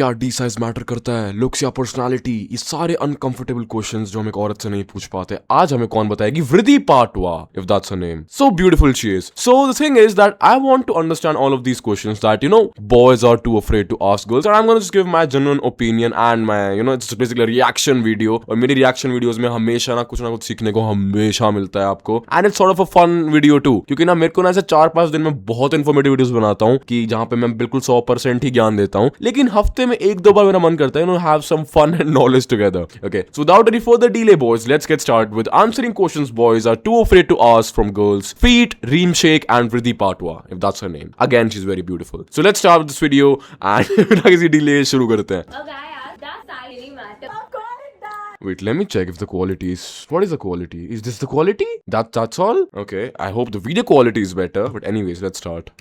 क्या D size matter करता है, लुक्स या पर्सनालिटी, ये सारे अनकंफर्टेबल क्वेश्चंस जो हम एक औरत से नहीं पूछ पाते, आज हमें कौन बताएगी? Vriddhi Patwa, if that's her name. So beautiful she is. So the thing is that I want to understand all of these questions that boys are too afraid to ask girls, and I am gonna just give my genuine opinion and my it's basically reaction video. और मेरी reaction videos में हमेशा ना कुछ सीखने को हमेशा मिलता है आपको, and it's sort of a fun video too, क्योंकि ना मेरे को ना ऐसे 4-5 दिन में बहुत इन्फॉर्मेटिव वीडियोस बनाता हूँ कि जहां पे मैं बिल्कुल 100% ही ज्ञान देता हूँ, लेकिन हफ्ते में 1-2 बार मेरा मन करता है have some fun and knowledge together. Okay, so without any further delay, boys, let's get started with answering questions boys are too afraid to ask from girls. Feet, Reem Sheikh and Vridhi Patwa, if that's her name. Again, she's very beautiful. So let's start with this video and बिना किसी delay शुरू करते हैं. Wait, let me check if the quality is... What is the quality? Is this the quality? That's all? Okay, I hope the video quality is better. But anyways, let's start.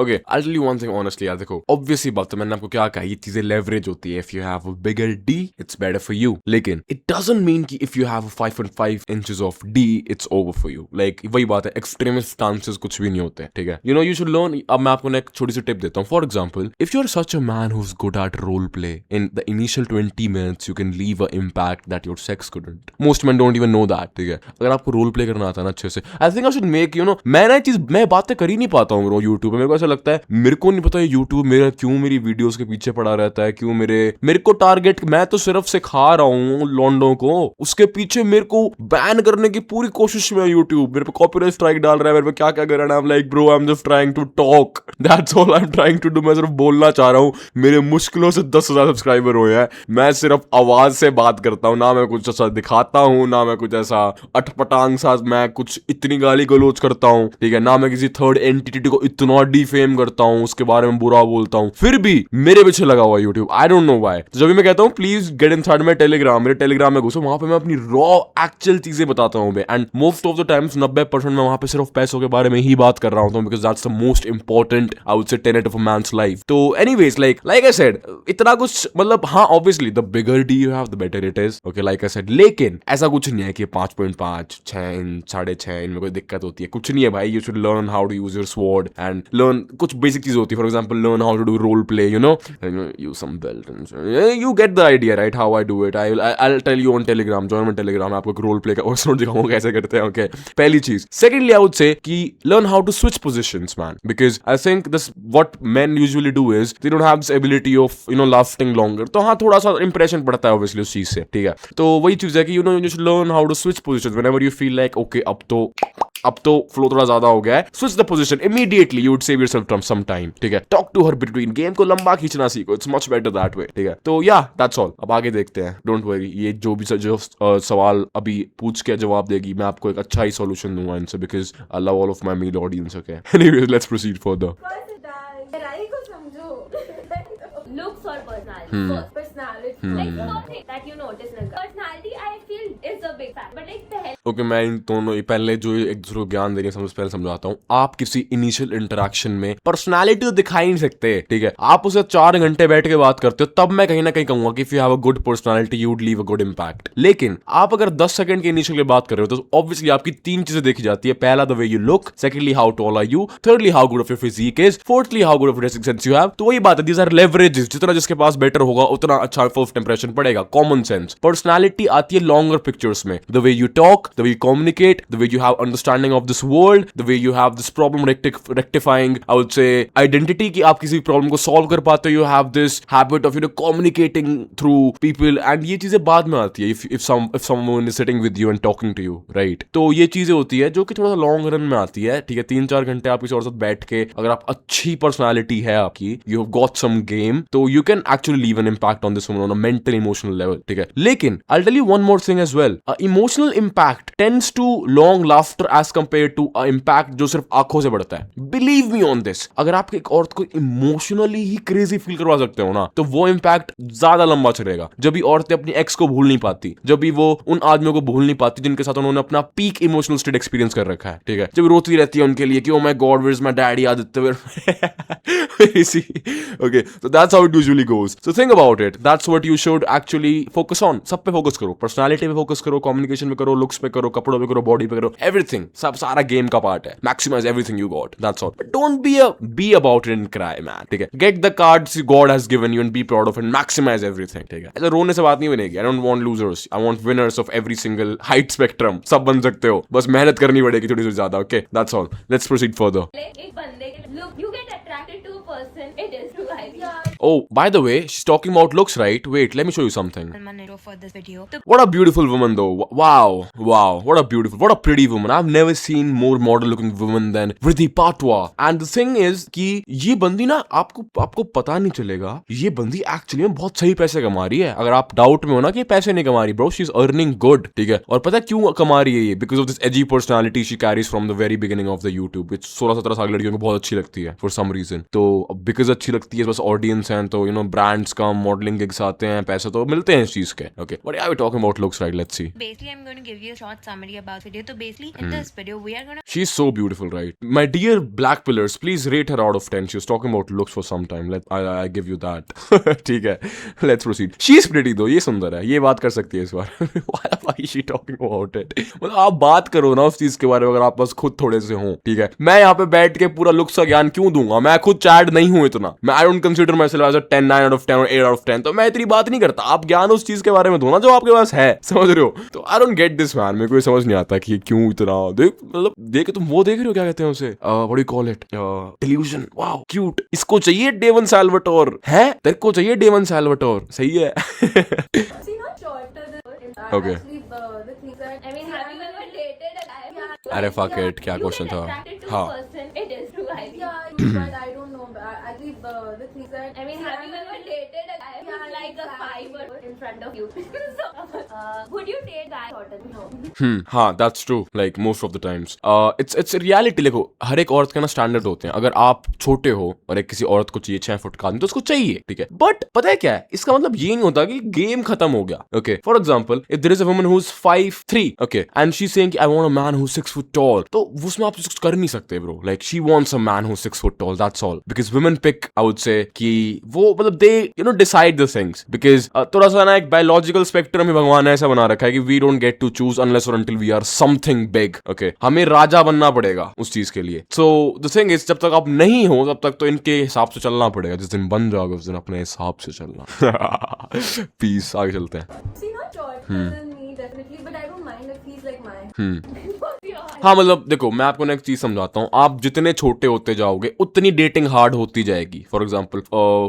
Okay, I'll tell you one thing honestly यार, देखो obviously बात है, मैंने आपको क्या कहा, ये चीजें leverage होती है. If you have a bigger D, it's better for you. लेकिन it doesn't mean कि if you have a 5.5 inches of D, it's over for you. Like वही बात है, extremist stances कुछ भी नहीं होते, ठीक है? You should learn. अब मैं आपको एक छोटी सी टिप देता हूँ. For example, if you're such a man who's good at role play, in the initial 20 minutes you can leave an impact that your sex couldn't. Most men don't even know that, ठीक है? अगर आपको role play करना आता है ना अच्छे से, I think I should make मैं ना चीज, मैं बातें कर ही नहीं पाता हूँ यूट्यूब पे. मेरे को ऐसा लगता है मेरे को नहीं पता यूट्यूब मेरा क्यों मेरी वीडियोस के पीछे पड़ा रहता है, क्यों मेरे को टारगेट, मैं तो सिर्फ सिखा रहा हूँ लॉन्डो को, उसके पीछे मेरे को बैन करने की पूरी कोशिश में यूट्यूब मेरे पे कॉपीराइट स्ट्राइक डाल रहा है, मेरे पे क्या क्या कर रहा है. I am like bro, I am just trying to talk, that's all I am trying to do. मैं सिर्फ बोलना चाह रहा हूँ. मेरे मुश्किलों से 10,000 सब्सक्राइबर हुए हैं, मैं सिर्फ आवाज से बात करता हूँ, ना मैं कुछ ऐसा दिखाता हूँ, ना मैं कुछ ऐसा अटपटांग सा मैं कुछ इतनी गाली गलोच करता हूँ, ठीक है? ना मैं किसी थर्ड एंटिटी को इतना डिफेम करता हूँ, उसके बारे में बुरा बोलता हूँ, फिर भी मेरे पीछे लगा हुआ YouTube. I don't know why. जब भी मैं कहता हूँ please get inside my Telegram, मेरे टेलीग्राम में घुसो, वहां पे मैं अपनी रॉ एक्चुअल चीजें बताता हूँ, and most of the times 90% मैं वहां पे सिर्फ पैसों के बारे में ही बात कर रहा हूँ, because that's the most important I would say tenet of a man's life. तो एनीवेज, लाइक आई सेड, इतना कुछ मतलब, हाँ obviously the bigger D you have the better it is. Okay, like I said, लेकिन ऐसा कुछ नहीं है कि 5.5, 6 इंच, 6.5 इंच में कोई दिक्कत होती है, कुछ नहीं है भाई. You should learn how to use your sword and learn कुछ बेसिक चीज होती है. For example, learn how to do role play, use some belt, you get the idea right how I do it. I will tell you on Telegram, join my Telegram, आपको एक role play का और दिखाऊंगा कैसे करते हैं. Okay, पहली चीज. सेकंडली आई वुड से कि learn how to switch positions man, because I think this what men usually do is they don't have this ability of lasting longer. तो हाँ, थोड़ा सा इंप्रेशन पड़ता है ऑब्वियसली उस चीज से, ठीक है? तो वही चीज है कि you should learn how to switch positions whenever you feel like okay, अब तो फ्लो थोड़ा ज्यादा हो गया है. Switch the position immediately, you would save yourself from some time, ठीक है? Talk to her between, game को लंबा खींचना सीखो, it's much better that way, ठीक है? तो या दैट्स ऑल. अब आगे देखते हैं. डोंट वरी, ये जो भी सवाल अभी पूछ के जवाब देगी, मैं आपको एक अच्छा ही सॉल्यूशन दूंगा इनसे, because I love all of my male audience. Okay, anyways let's proceed further. Looks or personality? First, personality. Like something that you notice in a girl. Personality, I feel, is a big fact. But like पहले. Okay, मैं इन दोनों पहले जो एक दूसरे को ज्ञान दे रही है पहले समझाता हूँ. आप किसी इनिशियल इंटरेक्शन में पर्सनालिटी तो दिखा ही नहीं सकते, ठीक है? आप उसे 4 घंटे बैठ के बात करते हो, तब मैं कहीं ना कहीं कहूंगा कि if you have a good personality you would leave a good impact. लेकिन आप अगर 10 सेकंड के इनिशियल बात कर रहे हो, तो ऑब्वियसली आपकी 3 चीजें देखी जाती है. पहला, the way you look. Secondly, how tall are you. Thirdly, how good of your physique is. Fourthly, how good of dressing sense you have. तो वही बात है, दीज आर लेवरेजेस. जितना जिसके पास बेटर होगा उतना अच्छा फर्स्ट इंप्रेशन पड़ेगा. Common sense. पर्सनालिटी आती है लॉन्गर पिक्चर्स में. The way you talk, the way you communicate, the way you have understanding of this world, the way you have this problem rectifying, I would say identity, कि आप किसी problem को solve कर पाते हो. you have this habit of communicating through people, and ये चीजें बाद में आती है if someone is sitting with you and talking to you, right? तो ये चीजें होती है जो कि थोड़ा सा लॉन्ग रन में आती है, ठीक है? 3-4 घंटे आप किसी और साथ बैठ के, अगर आप अच्छी पर्सनालिटी है आपकी, you have got some game, तो you can actually leave an impact on this woman on a mental emotional level, ठीक है? लेकिन I'll tell you one more thing as well. Emotional impact tends to long laughter as compared to impact जो सिर्फ आंखों से बढ़ता है. Believe me on this. अगर आप एक औरत को इमोशनली ही क्रेजी फील करवा सकते हो ना, तो वो इम्पैक्ट ज्यादा लंबा चलेगा. जब भी औरतें अपनी एक्स को भूल नहीं पाती, जब भी वो उन आदमियों को भूल नहीं पाती जिनके साथ उन्होंने अपना पीक इमोशनल स्टेट एक्सपीरियंस कर रखा है, ठीक है? जब रोती रहती है उनके लिए कि oh my God where is my daddy Aditya. Okay, so that's how it usually goes. So think about it. That's what you should actually focus on. सब पे फोकस करो, पर्सनालिटी पे फोकस करो, कम्युनिकेशन पे करो, लुक्स पे करो, कपड़ों पे करो, बॉडी पे करो, एवरीथिंग, सब सारा गेम का पार्ट है. Maximise everything you got, that's all. But don't be about it and cry man, ठीक है. Get the cards God has given you and be proud of it, maximise everything, ठीक है. ऐसा रोने से बात नहीं बनेगी. I don't want losers, I want winners of every single height spectrum. सब बन सकते हो, बस मेहनत करनी पड़ेगी थोड़ी सी ज्यादा. Okay, that's all. Let's proceed further. एक बंदे के look, you get attracted to a person, it is true, I think. Oh, by the way, she's talking about looks, right? Wait, let me show you something. For this video. What a beautiful woman, though. Wow. What a pretty woman. I've never seen more model-looking woman than Vriddhi Patwa. And the thing is कि ये बंदी ना आपको पता नहीं चलेगा. ये बंदी एक्चुअली में बहुत सही पैसे कमा रही है. अगर आप डाउट में हो ना कि पैसे नहीं कमा रही, bro, she's earning good, ठीक है. और पता है क्यों कमा रही है ये? Because of this edgy personality she carries from the very beginning of the YouTube. Which 16-17 साल की लड़कियों को बहुत अच्छी लगती है for some reason. तो because अच्छी लगती है, बस ऑडियंस हैं, तो ब्रांड्स का मॉडलिंग गिग्स आते हैं, पैसे तो मिलते हैं इस चीज के. Okay, what are we talking about looks, right? Let's see. Basically, I'm going to give you a short summary about video. So basically, in this video, we are going to... She's so beautiful, right? My dear black pillars, please rate her out of 10. She was talking about looks for some time. I give you that. ठीक है. Let's proceed. She's pretty though. ये सुंदर है. ये बात कर सकती है इस बार. Why is she talking about it? मतलब आप बात करो ना उस चीज के बारे में, अगर आप बस खुद थोड़े से हो, ठीक है. मैं यहाँ पे बैठ के पूरा लुक्स का ज्ञान क्यों दूंगा? मैं खुद चैड नहीं हूँ इतना. मैं I don't consider myself as a 10, 9 out of 10 और 8 out of 10. तो मैं इतनी बात नहीं करता. आप ज्ञान उस चीज के बारे में दो ना जो आपके पास है, समझ रहे हो? तो I don't get this man. मेरे को समझ नहीं आता कि क्यों इतना देख तुम वो देख रहे हो, क्या कहते हैं उसे, what do you call it, delusion. Wow, cute. इसको चाहिए डेवन सैल्वाटोर है, तेरे को चाहिए डेवन सैल्वाटोर. सही है. See, not shorter than Okay. actually, the things that I mean, have you ever dated a guy? अरे fuck it, क्या क्वेश्चन था? हाँ. It is true, I think. Yeah, but I don't know. I think the things that I mean, have you ever dated a guy who's like a 5 in front of you? So, would you date guy shorter? No. हाँ, that's true. Like most of the times. It's a reality. देखो, हर एक औरत के ना standard होते हैं. अगर आप छोटे हो और एक किसी औरत को चाहिए 6 फुट का आदमी, तो उसको चाहिए, ठीक है. बट पता है क्या है? इसका मतलब ये नहीं होता कि गेम खत्म हो गया. Okay. For example, if there is a woman who's 5'3", okay, and she's saying I want a man who's 6 foot tall, तो उसमें आप कुछ कर नहीं सकते, bro. Like she wants a man who's 6 foot tall. That's all. Because women pick, I would say, कि वो मतलब they decide the things. Because थोड़ा सा ना एक biological spectrum ही भगवान ने ऐसा बना रखा है कि we don't get to choose unless or until we are something big. Okay. हमें राजा बनना पड़ेगा उस चीज के लिए. So the thing is, जब तक आप नहीं हो तब तक तो इनके हिसाब से चलना पड़ेगा. जिस दिन बन जाओगे उस दिन अपने हिसाब से चलना. Peace. आगे चलते हैं. see not shorter than me definitely, but I don't mind if he's like mine. हाँ, मतलब देखो, मैं आपको ना एक चीज समझाता हूँ. आप जितने छोटे होते जाओगे उतनी डेटिंग हार्ड होती जाएगी. फॉर एग्जाम्पल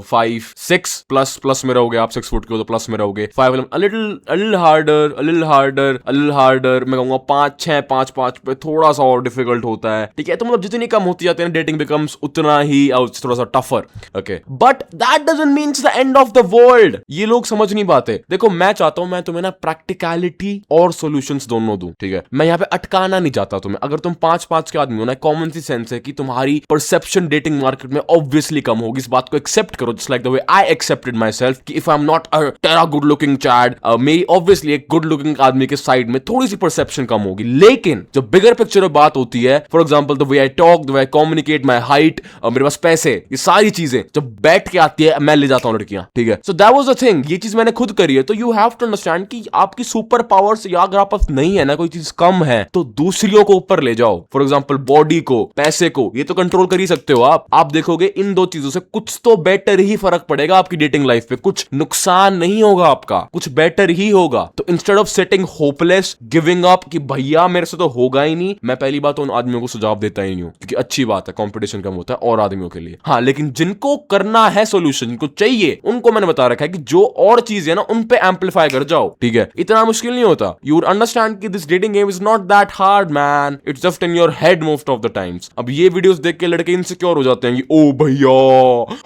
5, 6 प्लस में रहोगे, आप 6 फुट के हो तो प्लस में रहोगे. 5 लिटिल हार्डर, मैं कहूंगा 5, 6, 5 पे थोड़ा सा और डिफिकल्ट होता है, ठीक है. तो मतलब जितनी कम होती जाती है डेटिंग बिकम्स उतना ही थोड़ा सा tougher. Okay, but that doesn't means the end of the world. ये लोग समझ नहीं पाते. देखो, मैं चाहता हूं मैं तुम्हें ना प्रैक्टिकलिटी और सॉल्यूशंस दोनों दूं, ठीक है. मैं यहाँ पे अटकाना नहीं चाहता तुम्हें. अगर तुम 5 के आदमी हो ना, कॉमन सी सेंस है कि तुम्हारी परसेप्शन डेटिंग मार्केट में ऑब्वियसली कम होगी. इस बात को एक्सेप्ट करो, just like the way I accepted myself कि if I am not a टेरा गुड लुकिंग चैड, मेरी ऑब्वियसली एक गुड लुकिंग आदमी के साइड में थोड़ी सी परसेप्शन कम होगी. लेकिन जब बिगर पिक्चर में बात होती है, for example the way I talk, the way I communicate, my height, मेरे पास पैसे, ये सारी चीजें जब बैठ के आती है, मैं ले जाता हूं लड़कियां, ठीक है. So that was the thing. ये चीज मैंने खुद करी है. तो यू हैव टू अंडरस्टैंड कि आपकी सुपर पावर्स या अगर आप पास नहीं है ना, कोई चीज कम है, तो दूसरियों को ऊपर ले जाओ. फॉर एग्जाम्पल बॉडी को, पैसे को, ये तो कंट्रोल कर ही सकते हो आप देखोगे इन दो चीजों से कुछ तो बेटर ही फर्क पड़ेगा आपकी डेटिंग लाइफ पे. कुछ नुकसान नहीं होगा आपका, कुछ बेटर ही होगा. तो instead of setting hopeless, giving up कि भैया मेरे से तो होगा ही नहीं, मैं पहली बात उन आदमियों को सुझाव देता ही नहीं हूं, क्योंकि अच्छी बात है, कंपटीशन कम होता है और आदमियों के लिए. हाँ, लेकिन जिनको करना है सोल्यूशन, जिनको चाहिए, उनको मैंने बता रखा है कि जो और चीज है ना उन पे एम्पलीफाई कर जाओ, ठीक है. इतना मुश्किल नहीं होता. यू वुड अंडरस्टैंड कि this dating game is not that hard man. It's just in your head most of the times. अब ये वीडियोस देख के लड़के इनसिक्योर हो जाते हैं कि ओ भैया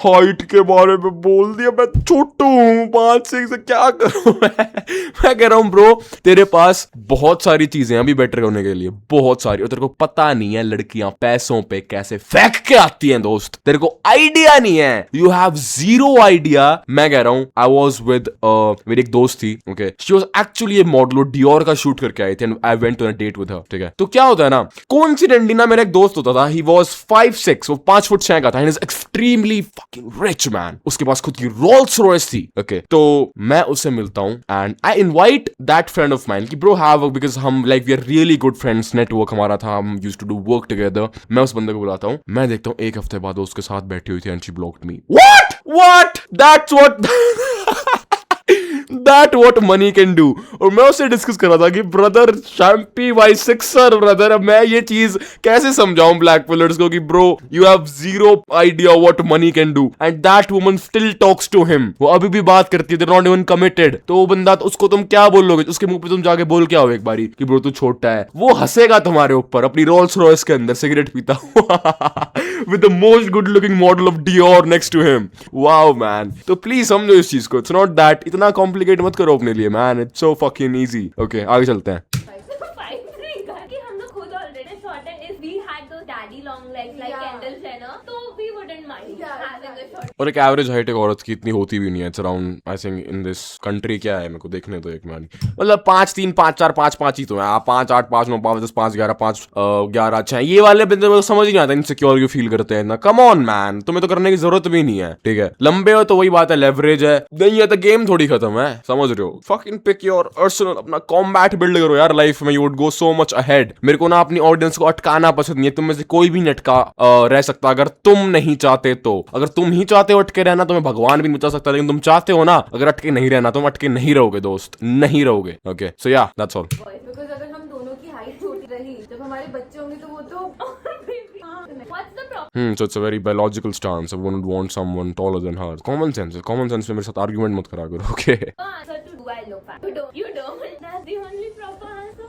हाइट के बारे में बोल दिया, मैं छोटू हूं 5-6 से क्या करूं. मैं कह रहा हूं ब्रो, तेरे पास बहुत सारी चीजें अभी बेटर करने के लिए, बहुत सारी, और तेरे को पता नहीं है लड़कियां पैसों पे कैसे फेंक के आती हैं दोस्त. तेरे को आइडिया नहीं है. You have zero idea. मैं कह रहा हूं, आई वॉज विद मेरी एक दोस्त थी, okay. She was actually a model, Dior का शूट करके आई थी, and I went on a date with her, ठीक है. तो क्या क्या होता है ना, कोइंसिडेंटली ना मेरा एक दोस्त होता था, ही वाज 5'6", वो 5 फुट 6 का था, and is extremely fucking rich man, उसके पास खुद की रोल्स रॉयस थी। ओके, तो मैं उससे मिलता हूँ and I invite that friend of mine कि ब्रो हैव, बिकॉज हम like we are really good friends, network हमारा था, हम used to do work together. मैं उस बंदे को बुलाता हूँ, मैं देखता हूँ एक हफ्ते बाद उसके साथ बैठी हुई थी and she blocked me. What that's what That what money can do। और मैं उससे डिस्कस कर रहा था कि ब्रदर शैम्पी भाई सिक्सर ब्रदर, अब मैं ये चीज कैसे समझाऊं ब्लैक पिलर्स को कि bro you have zero idea what money can do, and that woman still talks to him. वो अभी भी बात करती है, दे नॉट इवन कमिटेड। तो वो बंदा, तो उसको तुम क्या बोलोगे, उसके मुंह पे तुम जाके बोल क्या हो एक बारी कि ब्रो तू छोटा है, वो हंसेगा तुम्हारे ऊपर अपनी रोल्स रॉयस के अंदर सिगरेट पीता हुआ with the most good looking model of Dior next to him। wow man, तो प्लीज समझो इस चीज को, it's not that, इतना कॉम्प्लिकेट मत करो अपने लिए man, it's so fucking easy। okay, आगे चलते हैं। कि हम लोग खुद already short and if we had those daddy long legs like Kendall Jenner, तो we wouldn't mind having a short। और एक एवरेज हाइट एक औरत की इतनी होती भी नहीं है, it's around I think in this country, क्या है मेरे को देखने तो एक मैन, मतलब 5'3", 5'4", 5'5" ही तो है, 5'8", 5'9", 5'10", 5'11", 5'11" अच्छा है। ये वाले बंदे को समझ नहीं आता इनसिक्योर क्यों फील करते हैं ना। कम ऑन मैन, तुम्हें तो करने की जरूरत भी नहीं है, ठीक है। लंबे हो तो वही बात है, लेवरेज है, नहीं है तो गेम थोड़ी खत्म है, समझ रहे हो। फकिंग पिक योर आर्सेनल, अपना कॉम्बैट बिल्ड करो यार लाइफ में, you would go so much ahead. मेरे को ना अपनी ऑडियंस को अटकाना पसंद नहीं है, तुम में से कोई भी नटका रह सकता अगर तुम नहीं चाहते तो। अगर तुम ही चाहते हो अटके रहना, तुम्हें भगवान भी नहीं बचा सकता, लेकिन तुम चाहते हो ना अगर अटके नहीं रहना, तुम अटके नहीं रहोगे दोस्त, नहीं रहोगे। ओके, सो या दैट्स ऑल। बिकॉज अगर हम दोनों की हाइट छोटी रही, जब हमारे बच्चे होंगे तो वो तो What's the problem? So it's a very biological stance. Everyone would want someone taller than her. Common sense में मेरे साथ argument मत करा करो, okay? Answer to do I look fat? You don't. That's the only proper answer.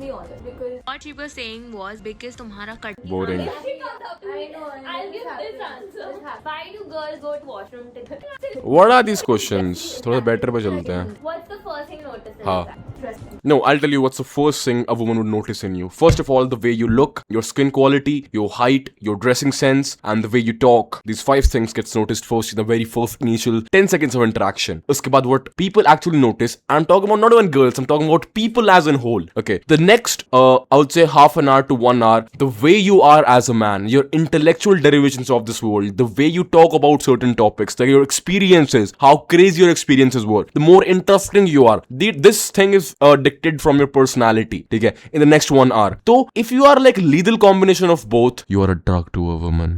be honest, because What she was saying was because तुम्हारा cut Boring. I know, I'll give this answer. Why do girls go to washroom together? What are these questions? थोड़ा better पे चलते हैं। What's the first thing noticed in हाँ। a guy? interesting. No, I'll tell you what's the first thing a woman would notice in you. First of all, the way you look, your skin quality, your height, your dressing sense, and the way you talk. These 5 things gets noticed first in the very first initial 10 seconds of interaction. उसके बाद what people actually notice, I'm talking about not even girls, I'm talking about people as in whole. Okay, the next, I would say half an hour to 1 hour, the way you are as a man, your intellectual derivations of this world, the way you talk about certain topics, your experiences, how crazy your experiences were, the more interesting you are. This thing is dictated from your personality, ठीक है, in the next 1 hour. So if you are like lethal combination of both, you are a drug to a woman.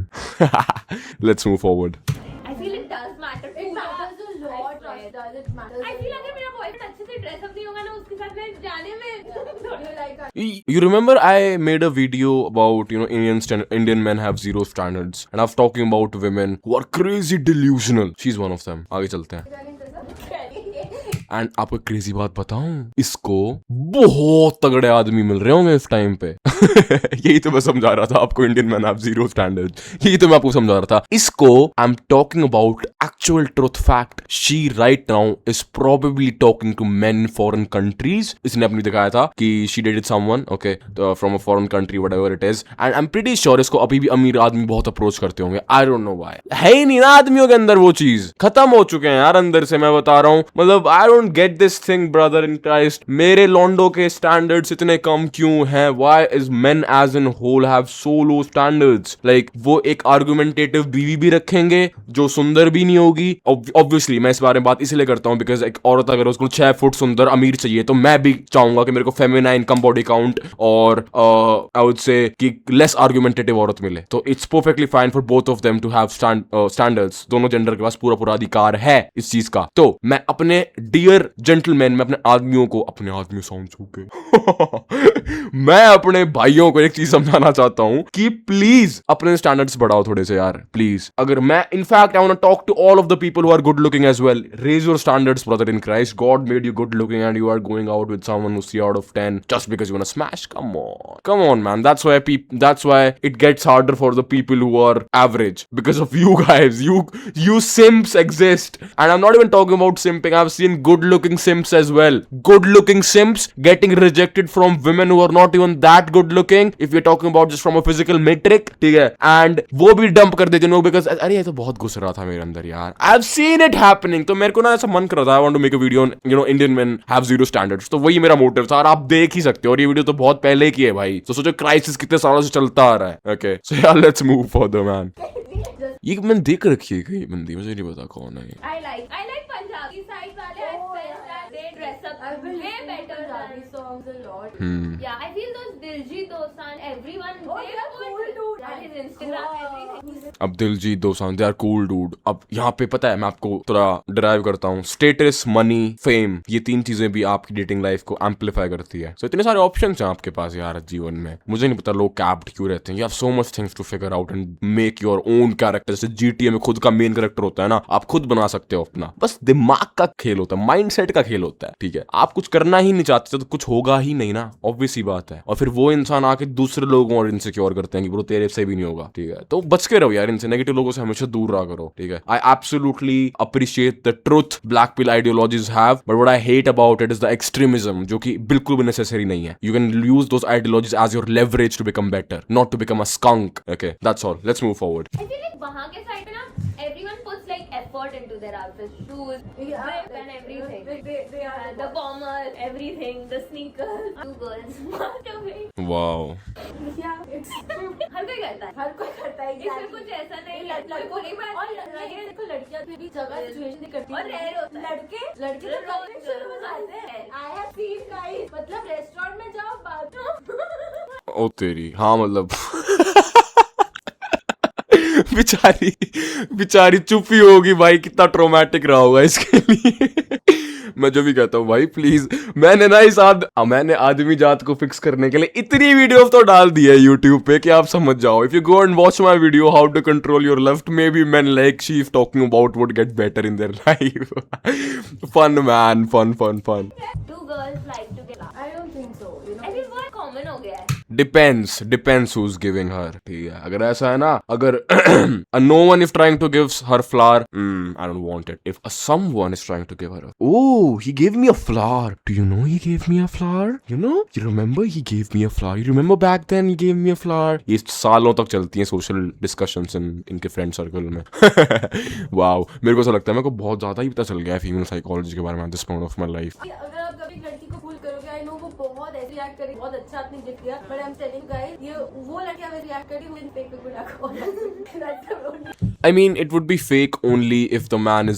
Let's move forward. I feel it does matter. It matters a lot, right? Does it matter? I feel अगर मेरा boyfriend अच्छे से dress up नहीं होगा ना, उसके साथ मैं जाने में you like You remember I made a video about, you know, Indian men have zero standards, and I was talking about women who are crazy delusional. She's one of them. आगे चलते हैं। एंड आपको crazy बात बताऊं, इसको बहुत तगड़े आदमी मिल रहे होंगे इस टाइम पे। यही तो मैं समझा रहा था आपको, Indian man have zero standards, यही तो मैं आपको समझा रहा था। इसको I am talking about actual truth fact. She right now is probably talking to men in foreign countries. इसने अपनी दिखाया था कि she dated someone, okay, from a foreign country, whatever it is, and I am pretty sure इसको अभी भी अमीर आदमी बहुत अप्रोच करते होंगे। आई डोंट नो व्हाई, है ही नहीं ना आदमियों के अंदर वो चीज, खत्म हो चुके हैं यार अंदर से, मैं बता रहा हूँ। मतलब I don't get this thing brother in Christ, मेरे लॉन्डो के स्टैंडर्ड्स इतने कम क्यों हैं? Why is men as in whole have so low standards? Like वो एक आर्गुमेंटेटिव बीवी भी रखेंगे जो सुंदर भी नहीं होगी। ऑब्वियसली मैं इस बारे में बात इसलिए करता हूँ बिकॉज एक औरत अगर उसको 6 फुट सुंदर अमीर चाहिए, तो मैं भी चाहूंगा कि मेरे को फेमिनाइन कम बॉडी काउंट और आई वुड से कि लेस आर्गुमेंटेटिव औरत मिले। तो it's perfectly fine for both of them to have standards. दोनों जेंडर के पास पूरा पूरा अधिकार है इस चीज का। तो मैं अपने डियर जेंटलमैन, मैं अपने आदमियों को, अपने आदमी साउंड के मैं अपने भाइयों को एक चीज समझाना चाहता हूं कि प्लीज अपने स्टैंडर्ड्स बढ़ाओ थोड़े से यार, प्लीज। अगर मैं in fact I want to talk to all of the people who are good looking as well, raise your standards brother in Christ. God made you good looking and you are going out with someone who's 3 out of 10 just because you want to smash? Come on man, that's why it gets harder for the people who are average, because of you guys. You simps exist, and I'm not even talking about simping. I've seen good good looking simps as well. Good looking simps getting rejected from women who are not even that good looking, if you're talking about just from a physical metric, ठीक है, and वो भी dump कर देते लोग because अरे ये तो बहुत घुस रहा था मेरे अंदर यार. I've seen it happening. तो मेरे को ना ऐसा मन कर रहा था, I want to make a video on, you know, Indian men have zero standards. तो वही मेरा मोटिव था और आप देख ही सकते हो, और ये वीडियो तो बहुत पहले की है भाई. तो सोचो क्राइसिस कितने सालों से चलता आ रहा है. Okay, so yeah, let's move further, man. ये मैंने देख रखी है कहीं बंदी, मुझे नहीं पता कौन है ये. I like Punjabi side वाले. I feel that they dress up I've been way listening better to Punjabi than. songs a lot. Yeah, I feel those Diljit Dosanjh, everyone. Oh, they they're put cool, dude. on his Instagram, everything. अब Diljit Dosanjh, they are cool dude. अब यहाँ पे पता है, मैं आपको थोड़ा derive करता हूँ. स्टेटस, मनी, फेम, ये तीन चीजें भी आपकी डेटिंग लाइफ को एम्पलीफाई करती है. सो इतने सारे ऑप्शंस हैं आपके पास यार जीवन में. मुझे नहीं पता लोग कैप्ड क्यों रहते हैं. You have so much things to figure out and make your own character. जैसे जीटीए में खुद का मेन कैरेक्टर होता है ना, आप खुद बना सकते हो अपना. बस दिमाग का खेल होता है, माइंडसेट का खेल होता है. ठीक है, आप कुछ करना ही नहीं चाहते तो कुछ होगा ही नहीं ना, ऑब्वियस ही बात है. और फिर वो इंसान आके दूसरे लोगों और इनसिक्योर करते हैं कि ब्रो तेरे से भी नहीं होगा. ठीक है, तो बच के रहो यार इनसे, नेगेटिव लोगों से हमेशा दूर रहा करो. ठीक है, I absolutely appreciate the truth black pill ideologies have, but what I hate about it is the extremism, जो कि बिल्कुल भी नेसेसरी नहीं है. You can use those ideologies as your leverage to become better, not to become a skunk. Okay, that's all. Let's move forward. I feel like वहाँ के side पे ना, everyone puts like effort into their outfits, shoes, Yeah, grip and everything. They are The bombers, everything, the sneakers. Two girls, masterpiece. Wow. Yeah, it's हर कोई करता है. हर कोई करता है. इसमें कुछ ऐसा नहीं है. लड़कों कोई बात और नहीं है. देखो लड़कियां भी जगह सिचुएशन करती और rare होता है. लड़के तो रोने शुरू हो जाते हैं. I have seen guys, मतलब रेस्टोरेंट में जाओ बाथरूम. ओ तेरी, हाँ मतलब बेचारी चुप ही होगी भाई. कितना ट्रोमैटिक रहा होगा इसके लिए. मैं जो भी कहता हूँ भाई, प्लीज, मैंने आदमी जात को फिक्स करने के लिए इतनी वीडियो तो डाल दी है यूट्यूब पे कि आप समझ जाओ. If you go and watch my video how to control your left, maybe man like sheaf talking about would get better in their life. Fun man, fun. Two girls like to get laughed. I don't think so. You know. I feel बहुत common हो गया है. Depends who's giving her. ठीक है, अगर ऐसा है ना, अगर no one is trying to give her flower, I don't want it. If someone is trying to give her oh, he gave me a flower. Do you know he gave me a flower? You know? You remember he gave me a flower? You remember back then he gave me a flower? ये सालों तक चलती हैं social discussions इनके friend circle में. Wow, मेरे को ऐसा लगता है मेरे को बहुत ज्यादा ही पता चल गया है फीमेल साइकोलॉजी के बारे में this point of my life. अगर आप कभी लड़की को फूल करोगे, आई नो वो बहुत ऐसे रिएक्ट करेगी, बहुत अच्छा आपने गिफ्ट किया, but I am telling guys, ये वो लड़की हमें रिएक्ट करेगी, मुझे फेक पे good luck. I mean, it would be fake only if the man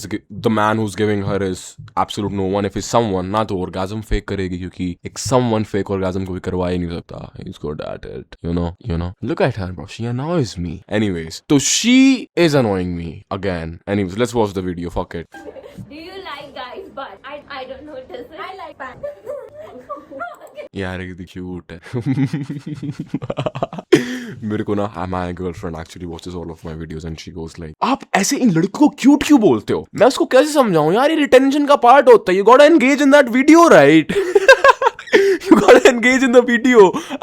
who's giving her is absolute no one. If he's someone, ना तो orgasm fake करेगी, क्योंकि एक someone fake orgasm को भी करवा ही नहीं सकता. He's good at it, you know. Look at her, bro. She annoys me. Anyways, so she is annoying me again. Anyways, let's watch the video. Fuck it. Do you like guys' butt? I don't notice it. I like pants. यार कितनी cute है. मेरे को ना, my girlfriend actually watches all of my videos and she goes like, आप ऐसे इन लड़कों को क्यूट क्यों बोलते हो? मैं उसको कैसे समझाऊं यार, ये रिटेंशन का पार्ट होता है. You gotta engage in that video, right? You gotta engage in the video.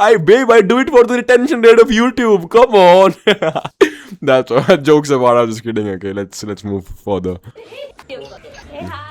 I do it for the retention rate of YouTube. Come on. That's all. Jokes apart, I'm just kidding. Okay, let's move further. Hey, hi.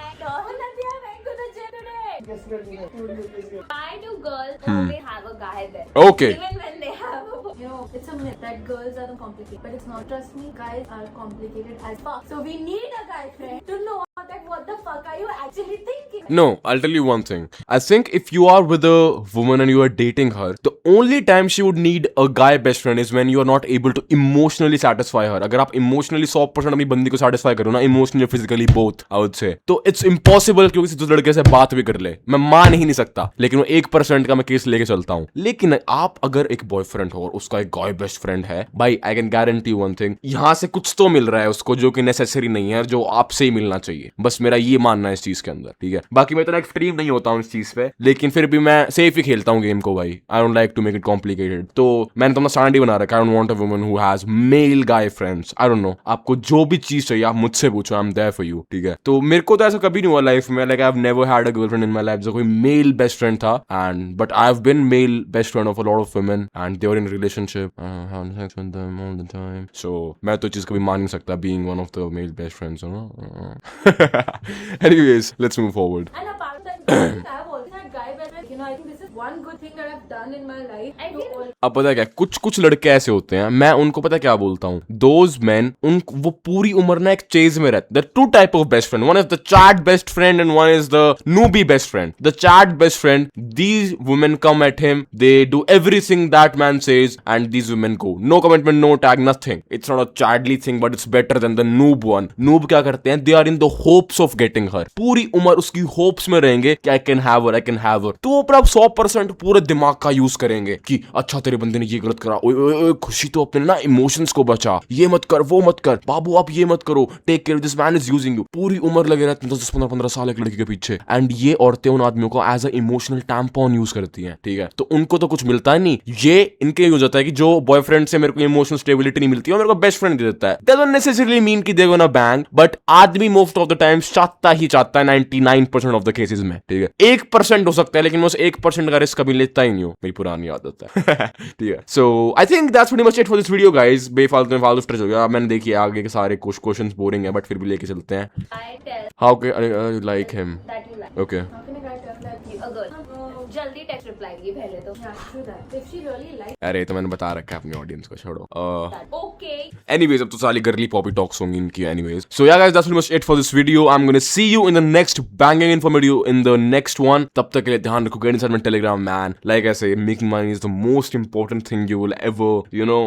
Why do girls always have a guy there? Okay. Even when they have a boy. You know, it's a myth that girls are the complicated, but it's not. Trust me, guys are complicated as fuck. So we need a guy friend to know that what the fuck are you actually thinking? No, I'll tell you one thing. I think if you are with a woman and you are dating her, the only time she would need a guy best friend is when you are not able to emotionally satisfy her. अगर आप emotionally 100% अपनी बंदी को satisfy करो ना, emotionally physically both, I would say, तो it's impossible कि किसी दूसरे लड़के से बात भी कर ले. मैं मान ही नहीं सकता, लेकिन वो 1% का मैं केस लेके चलता हूँ. लेकिन आप अगर एक बॉयफ्रेंड हो और उसका एक गाय बेस्ट फ्रेंड है, भाई I can guarantee one thing, यहाँ से कुछ तो मिल रहा है उसको जो कि नेसेसरी नहीं है, जो आपसे ही मिलना चाहिए. बस मेरा ये मानना है इस चीज के अंदर. ठीक है, बाकी मैं इतना एक्सट्रीम नहीं होता हूँ इस चीज पे, लेकिन फिर भी मैं सेफ ही खेलता हूँ गेम को भाई. I don't like to make it complicated. तो मैंने तो अपना स्टैंड ही बना रखा है. I don't want a woman who has male guy friends. I don't know, आपको जो भी चीज चाहिए आप मुझसे पूछो, I am there for you. ठीक है, तो मेरे को तो ऐसा कभी नहीं हुआ लाइफ में. Like I have never had a girlfriend in my life जो कोई मेल बेस्ट फ्रेंड था. And but I have been male best friend of a lot of women and they were in relationship, having sex with them all the time. So मैं तो चीज कभी मान नहीं सकता being one of the male best friends, you know. Anyways, let's move forward. And apart from that, I have also had guy best friend. I think this is one good thing that I've done in my life. I feel- अब पता है क्या, कुछ कुछ लड़के ऐसे होते हैं, मैं उनको पता है क्या बोलता हूँ, दोज मैन, वो पूरी उम्र ना एक चेज में रहते हैं. Two type of best friend, one is the chat best friend and one is the noobie best friend. The chat best friend, these women come at him, they do everything that man says, and these women go, no commitment, no tag, nothing. It's not a chadly thing, but it's better than the noob one. Noob क्या करते हैं, they are in the hopes of getting her, पूरी उम्र उसकी hopes में रहेंगे कि I can have her, I can have her. तो वो पर आप 100% पूरे दिमाग का यूज करेंगे कि अच्छा तेरे बंदे ने ये गलत करा, ओए ओए ओए खुशी तो अपने ना इमोशंस को बचा, ये मत कर, वो मत कर, बाबू आप ये मत करो, take care, this man is using you. पूरी उम्र लगे रहते हैं 10-15 साल एक लड़की के पीछे. एंड ये औरतें उन आदमियों को as a emotional tampon use करती हैं, ठीक है. तो उनको तो कुछ मिलता नहीं, ये इनके यूज होता है कि जो बॉयफ्रेंड से मेरे को इमोशनल स्टेबिलिटी नहीं मिलती है, मेरे को बेस्ट फ्रेंड दे देता है. डजंट नेसेसरली मीन कि दे गोना बैंग, बट आदमी मोस्ट ऑफ द टाइम्स चाहता ही चाहता है 99% ऑफ द केसेस में, ठीक है. 1% हो सकता है, लेकिन मैं उस 1% का रिस्क कभी लेता ही नहीं हूँ, मेरी पुरानी आदत है. ठीक है. So I think that's pretty much it for this video guys. बेफालतू में फालतू स्ट्रेस हो गया. मैंने देखिए आगे के सारे क्वेश्चंस बोरिंग है, बट फिर भी लेके चलते हैं. I tell how can you like him? that you like okay. How can a guy tell that he a girl. जल्दी टेक्स्ट रिप्लाई की पहले तो. Yeah, true that. If she really likes अरे तो मैंने बता रखा है अपनी ऑडियंस को, छोड़ो. Okay. Anyways, अब तो सारी गर्ली पॉपी टॉक्स होंगी इनकी. Anyways, so yeah guys, that's pretty much it for this video. I'm gonna see you in the next banging info video in the next one. तब तक के लिए ध्यान रखो, get inside my Telegram man. Like I say, making money is the most important thing you will ever, you know,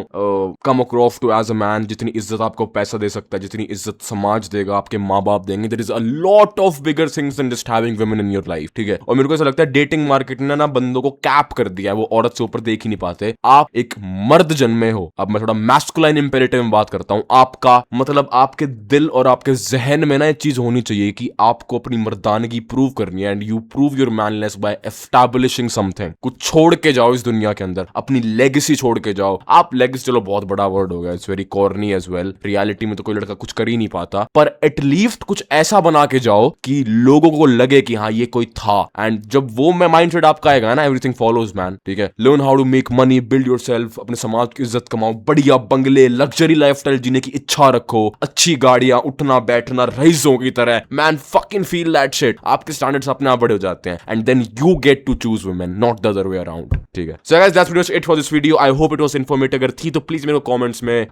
come across to as a man. जितनी इज्जत आपको पैसा दे सकता है, जितनी इज्जत समाज देगा, आपके माँ बाप देंगे. There is a lot of bigger things than just having women in your life, ठीक है. और मेरे को ऐसा लगता है डेटिंग मार्केट ने ना बंदों को कैप कर दिया है, वो औरत से ऊपर देख ही नहीं पाते. आप एक मर्द जन्मे हो. अब मैं थोड़ा मैस्कुलाइन इंपेरेटिव में बात करता हूं. आपका मतलब आपके दिल और आपके जहन में ना ये चीज होनी चाहिए कि आपको अपनी मर्दानगी प्रूव करनी है, and you prove your manness by establishing something. कुछ छोड़ के जाओ इस दुनिया के अंदर, अपनी लेगेसी छोड़ के जाओ. आप लेगेसी, चलो बहुत बड़ा वर्ड हो गया, it's very corny as well. Reality में तो कोई लड़का कुछ कर ही नहीं पाता, पर एटलीस्ट कुछ ऐसा बना के जाओ कि लोगों को लगे कि हाँ ये कोई था. एंड जब वो माइंडसेट आपका आएगा ना, एवरीथिंग फॉलोज मैन, ठीक है. Learn how to make money, build yourself, अपने समाज की इज्जत कमाओ, बढ़िया बंगले, लग्जरी लाइफस्टाइल जीने की इच्छा रखो, अच्छी गाड़ियां, उठना बैठना रईसों की तरह. Man fucking feel that shit. आपके स्टैंडर्ड्स अपने आप बड़े हो जाते हैं, and then you get to choose women, not the other way around, ठीक है. So guys, that's pretty much it for this video. I hope it was informative. अगर थी तो प्लीज मेरे को कमेंट्स में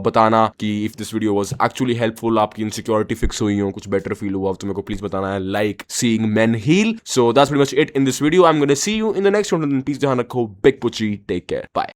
बताना कि if this video was actually helpful, आपकी इनसिक्योरिटी फिक्स हुई हो, कुछ बेटर फील हुआ तो मेरे को प्लीज बताना है. Like seeing men heal. So that's pretty much it in this video. I am gonna see you in the next one. Please ध्यान रखो. बिग पुची, टेक केयर, बाय.